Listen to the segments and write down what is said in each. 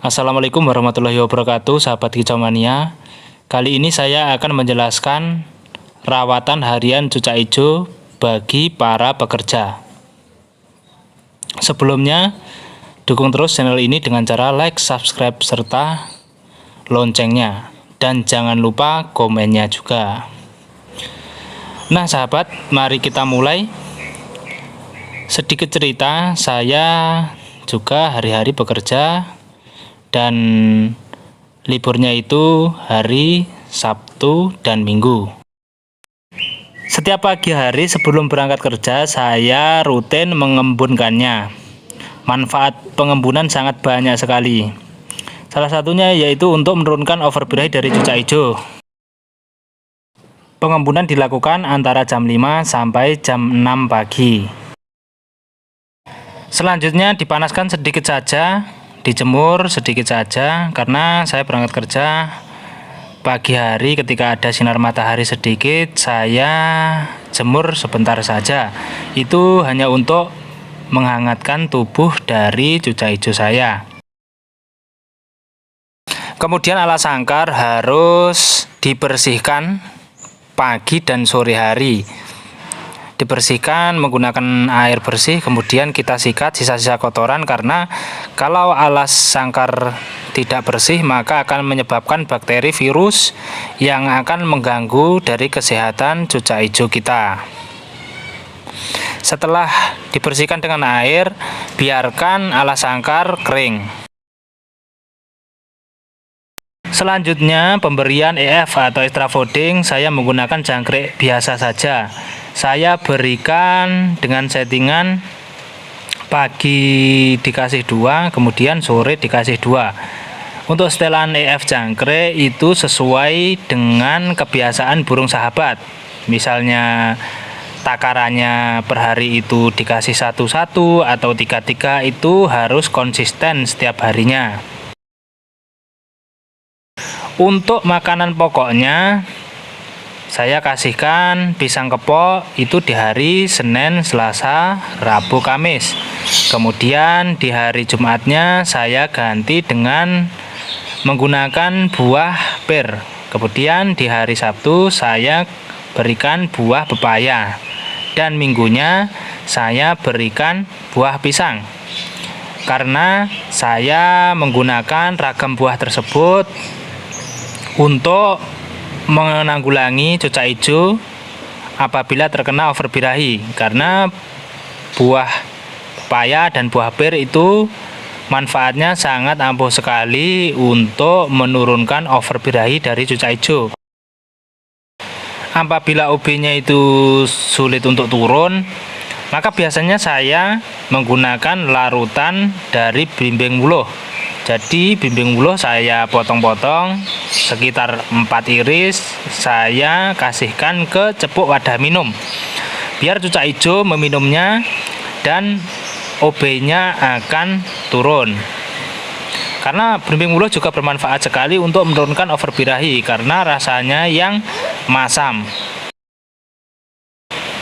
Assalamualaikum warahmatullahi wabarakatuh, sahabat kicau mania. Kali ini saya akan menjelaskan rawatan harian cucak hijau bagi para pekerja. Sebelumnya, dukung terus channel ini dengan cara like, subscribe, serta loncengnya. Dan jangan lupa komennya juga. Nah sahabat, mari kita mulai. Sedikit cerita, saya juga hari-hari bekerja dan liburnya itu hari Sabtu dan Minggu. Setiap pagi hari sebelum berangkat kerja, saya rutin mengembunkannya. Manfaat pengembunan sangat banyak sekali. Salah satunya yaitu untuk menurunkan overbirahi dari cucak hijau. Pengembunan dilakukan antara jam 5 sampai jam 6 pagi. Selanjutnya dipanaskan sedikit saja, dijemur sedikit saja, karena saya berangkat kerja pagi hari ketika ada sinar matahari sedikit, saya jemur sebentar saja. Itu hanya untuk menghangatkan tubuh dari cucak hijau saya. Kemudian alas sangkar harus dibersihkan pagi dan sore hari. Dibersihkan menggunakan air bersih, kemudian kita sikat sisa-sisa kotoran, karena kalau alas sangkar tidak bersih maka akan menyebabkan bakteri virus yang akan mengganggu dari kesehatan cucak hijau kita. Setelah dibersihkan dengan air, biarkan alas sangkar kering. Selanjutnya pemberian EF atau extra fooding, saya menggunakan jangkrik biasa saja. Saya berikan dengan settingan pagi dikasih 2, kemudian sore dikasih 2. Untuk setelan EF jangkrik itu sesuai dengan kebiasaan burung sahabat. Misalnya takarannya per hari itu dikasih 1-1 atau 3-3, itu harus konsisten setiap harinya. Untuk makanan pokoknya, saya kasihkan pisang kepok itu di hari Senin, Selasa, Rabu, Kamis. Kemudian di hari Jumatnya saya ganti dengan menggunakan buah pir. Kemudian di hari Sabtu saya berikan buah pepaya. Dan minggunya saya berikan buah pisang. Karena saya menggunakan ragam buah tersebut untuk menanggulangi cucak hijau apabila terkena overbirahi, karena buah pepaya dan buah pir itu manfaatnya sangat ampuh sekali untuk menurunkan overbirahi dari cucak hijau. Apabila OB-nya itu sulit untuk turun, maka biasanya saya menggunakan larutan dari belimbing wuluh. Jadi belimbing wuluh saya potong-potong sekitar 4 iris, saya kasihkan ke cepuk wadah minum biar cucak hijau meminumnya dan OB-nya akan turun. Karena belimbing wuluh juga bermanfaat sekali untuk menurunkan overbirahi karena rasanya yang masam.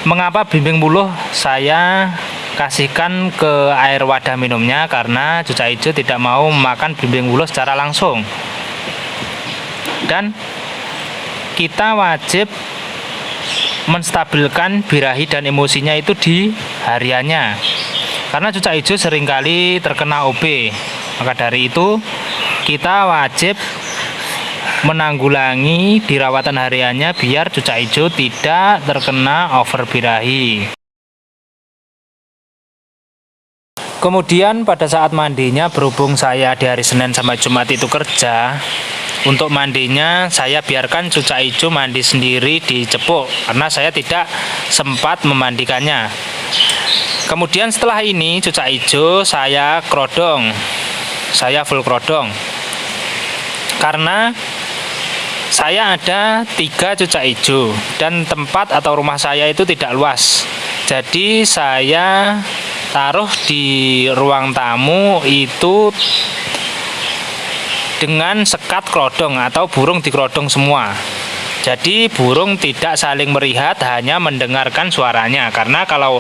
Mengapa belimbing wuluh saya kasihkan ke air wadah minumnya? Karena cucak hijau tidak mau memakan belimbing wuluh secara langsung. Dan kita wajib menstabilkan birahi dan emosinya itu di hariannya. Karena cucak hijau seringkali terkena OB. Maka dari itu kita wajib menanggulangi di rawatan hariannya biar cucak hijau tidak terkena overbirahi. Kemudian pada saat mandinya, berhubung saya di hari Senin sampai Jumat itu kerja, untuk mandinya saya biarkan cucak hijau mandi sendiri di cepuk karena saya tidak sempat memandikannya. Kemudian setelah ini cucak hijau saya kerodong, saya full kerodong. Karena saya ada 3 cucak hijau dan tempat atau rumah saya itu tidak luas. Jadi saya taruh di ruang tamu itu dengan sekat kerodong atau burung dikerodong semua. Jadi burung tidak saling melihat, hanya mendengarkan suaranya. Karena kalau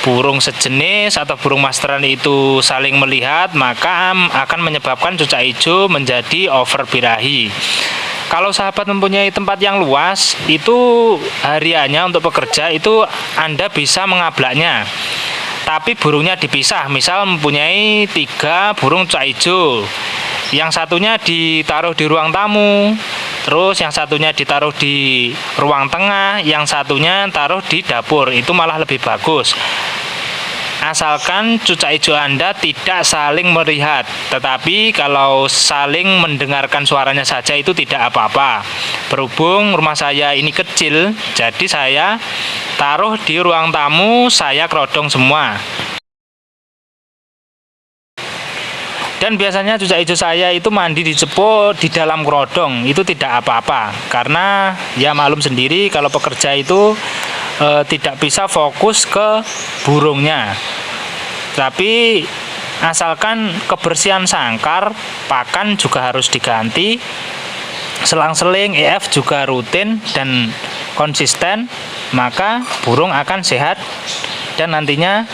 burung sejenis atau burung masteran itu saling melihat, maka akan menyebabkan cucak hijau menjadi over birahi. Kalau sahabat mempunyai tempat yang luas, itu hariannya untuk bekerja itu Anda bisa mengablaknya, tapi burungnya dipisah. Misal mempunyai 3 burung cucak hijau, yang satunya ditaruh di ruang tamu, terus yang satunya ditaruh di ruang tengah, yang satunya taruh di dapur. Itu malah lebih bagus, asalkan cucak hijau Anda tidak saling melihat. Tetapi kalau saling mendengarkan suaranya saja itu tidak apa-apa. Berhubung rumah saya ini kecil, jadi saya taruh di ruang tamu, saya kerodong semua. Dan biasanya cucak hijau saya itu mandi di cepo di dalam kerodong, itu tidak apa-apa. Karena ya maklum sendiri kalau pekerja itu tidak bisa fokus ke burungnya. Tapi asalkan kebersihan sangkar, pakan juga harus diganti, selang-seling EF juga rutin dan konsisten, maka burung akan sehat dan nantinya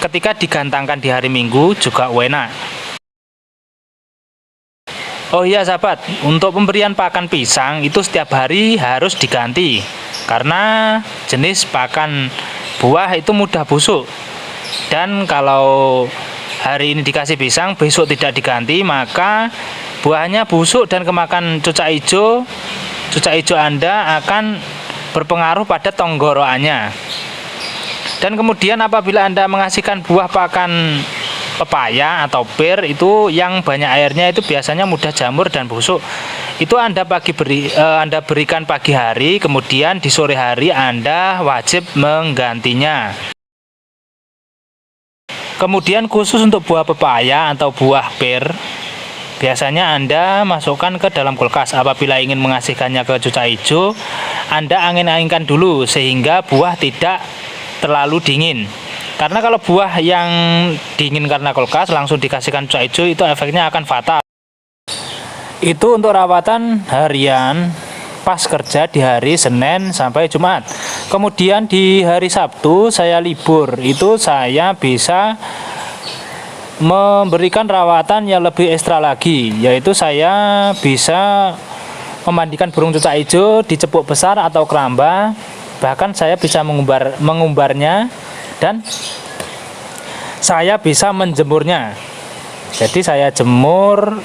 ketika digantangkan di hari Minggu juga enak. Oh iya sahabat, untuk pemberian pakan pisang itu setiap hari harus diganti, karena jenis pakan buah itu mudah busuk. Dan kalau hari ini dikasih pisang, besok tidak diganti, maka buahnya busuk dan kemakan cucak hijau. Cucak hijau Anda akan berpengaruh pada tenggorokannya. Dan kemudian apabila Anda mengasihkan buah pakan pepaya atau pir itu yang banyak airnya, itu biasanya mudah jamur dan busuk. Itu Anda Anda berikan pagi hari, kemudian di sore hari Anda wajib menggantinya. Kemudian khusus untuk buah pepaya atau buah pir, biasanya Anda masukkan ke dalam kulkas. Apabila ingin mengasihkannya ke cucak hijau, Anda angin-anginkan dulu sehingga buah tidak terlalu dingin. Karena kalau buah yang dingin karena kulkas langsung dikasihkan cucak hijau, itu efeknya akan fatal. Itu untuk rawatan harian pas kerja di hari Senin sampai Jumat. Kemudian di hari Sabtu saya libur, itu saya bisa memberikan rawatan yang lebih ekstra lagi, yaitu saya bisa memandikan burung cucak hijau di cepuk besar atau keramba. Bahkan saya bisa mengumbarnya dan saya bisa menjemurnya. Jadi saya jemur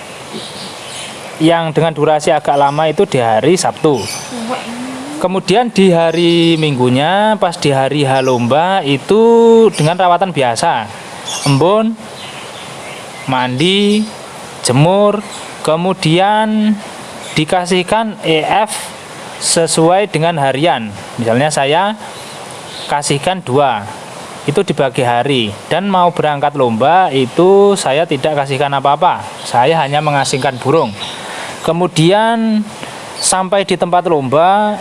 yang dengan durasi agak lama itu di hari Sabtu. Kemudian di hari Minggunya pas di hari Halomba itu dengan rawatan biasa, embun, mandi, jemur, kemudian dikasihkan EF sesuai dengan harian. Misalnya saya kasihkan 2, itu dibagi hari. Dan mau berangkat lomba itu saya tidak kasihkan apa-apa, saya hanya mengasingkan burung. Kemudian sampai di tempat lomba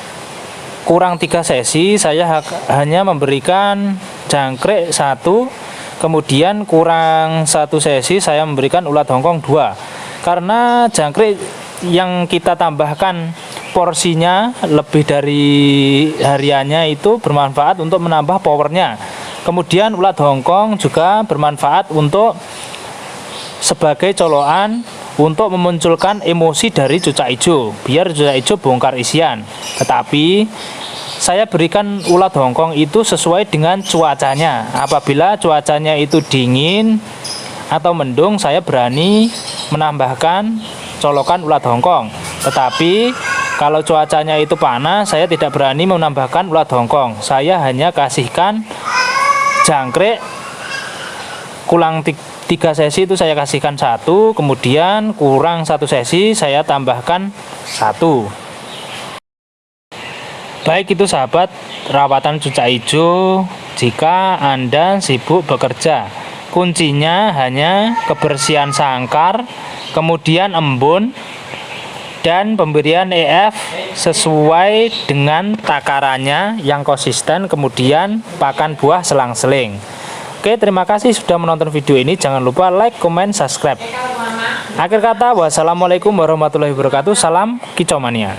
kurang 3 sesi, saya hanya memberikan jangkrik 1. Kemudian kurang 1 sesi saya memberikan ulat hongkong 2. Karena jangkrik yang kita tambahkan porsinya lebih dari hariannya itu bermanfaat untuk menambah powernya. Kemudian ulat hongkong juga bermanfaat untuk sebagai colokan untuk memunculkan emosi dari cucak hijau, biar cucak hijau bongkar isian. Tetapi saya berikan ulat hongkong itu sesuai dengan cuacanya. Apabila cuacanya itu dingin atau mendung, saya berani menambahkan colokan ulat hongkong. Tetapi kalau cuacanya itu panas, saya tidak berani menambahkan ulat hongkong. Saya hanya kasihkan jangkrik, kurang 3 sesi itu saya kasihkan 1, kemudian kurang 1 sesi saya tambahkan 1. Baik, itu sahabat rawatan cucak hijau jika Anda sibuk bekerja. Kuncinya hanya kebersihan sangkar, kemudian embun, dan pemberian EF sesuai dengan takarannya yang konsisten, kemudian pakan buah selang-seling. Oke, terima kasih sudah menonton video ini. Jangan lupa like, comment, subscribe. Akhir kata, wassalamualaikum warahmatullahi wabarakatuh. Salam kicau mania.